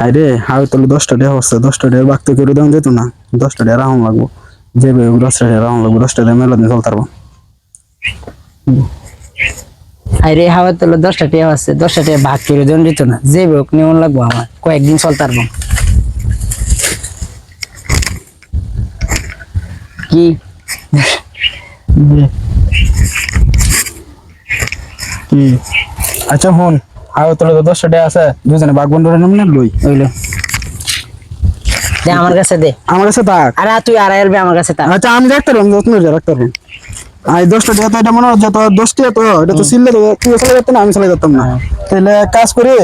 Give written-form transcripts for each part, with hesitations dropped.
আরে হাও তাহলে 10টা টাকা হচ্ছে 10টা টাকা বাকি করে দাম যেত না 10টা টাকা রাউন্ড লাগবো যে 10টা টাকা রাউন্ড লাগবো 10টা টাকা মেলা দিন চলতে পারবো আরে হাওয়া তো 10টা টাকা আছে 10টা টাকা ভাগ করে দেন দিত না যে হোক নিয়ম লাগবো আমার কয়েকদিন চলতে পারবো কি কি আচ্ছা হন হাও তাহলে 10টা টাকা আছে দুজনে ভাগ বন্ধরে নাম না লই হইলো দে আমার কাছে দে আমার কাছে থাক আরে তুই আর আসবে আমার কাছে তা আচ্ছা আমি রাখতে পারবো যত্ন করে রাখতে পারবো আই 10টা টাকা তো এটা মনে হচ্ছে তো 10 টাকা তো এটা তো সিললে তো তুই চলে যেত না আমি চলে যেতাম না তাহলে কাজ করে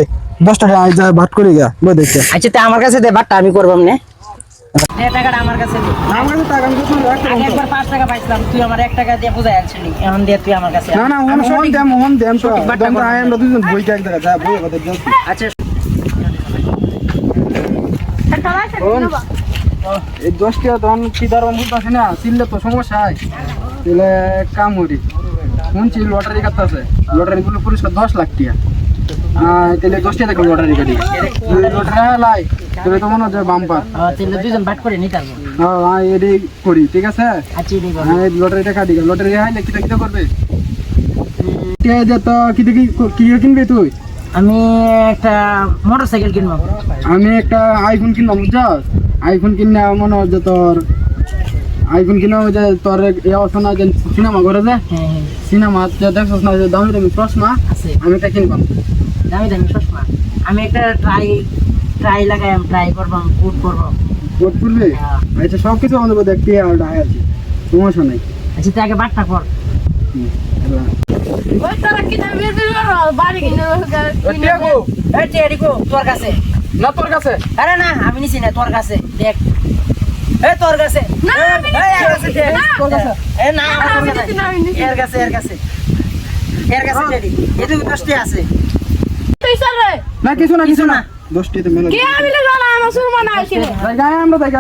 10টা টাকা আই যা ভাট করে গা বই দেখতে আচ্ছা তা আমার কাছে দে বাটটা আমি করবাম না দে টাকাটা আমার কাছে দে আমার কাছে টাকা আমি যত্ন করে রাখতে আগে একবার 5 টাকা পাইছিলাম তুই আমার 1 টাকা দিয়ে বুঝাই আনছিলি এখন দিয়ে তুই আমার কাছে না না হন দেম তো দম তো আই আমরা দুজন বই এক জায়গা যা বই কথা যাও আচ্ছা এই 10 টাকা তখন কি দাঁড়ান বুঝতেছি না সিললে তো সমস্যা হয় তাহলে কাম করি শুনছি লটারি কাটতেছে লটারি গুলো পুরস্কার 10 লাখ টাকা তাহলে 10 টাকা দেখো লটারি কাটি লটারি লাই তাহলে তো মনে হচ্ছে বাম্পার তাহলে দুইজন বাট করে নিতে পারবো হ্যাঁ এটাই করি ঠিক আছে আচ্ছা এই বাবা হ্যাঁ লটারিটা কাটি লটারি হাইলে কিটা কিটা করবে কে যে তো কি কি কিনবি তুই আমি একটা মোটরসাইকেল কিনবো আমি একটা আইফোন কিনলাম বুঝছস আইফোন কিনে মনে হচ্ছে তোর আইফোন কিনে যে তোর এই অবস্থা না যে সিনেমা ঘরে যে হ্যাঁ সিনেমা দেখছস না যে দামি দামি চশমা আছে আমি এটা কিনবাম দামি দামি চশমা আমি একটা ট্রাই লাগাই ট্রাই করবাম কুট করবাম কোট করবে আচ্ছা সব কিছু আমাদের দেখতে আর ডাই আছে সমস্যা নাই আচ্ছা তুই আগে বাটটা কর ওই তারা কিনা বের বাড়ি কিনে এই টিয়ারিকো তোর কাছে না তোর কাছে আরে না আমি নিছি না তোর কাছে দেখ এই তোর কাছে না, আমি নিছি এই, এর কাছে দে, না। তোর কাছে এ না আমি আমার কাছে নিছি না, আমি নিছি। এর কাছে টেডি এটু দশটি আছে তুই চল রে না কিছু না কিছু না। 10 টাকা মেলা কে আমি জানা আমার সুরমা না আইছিল গায়ে আমরা যাই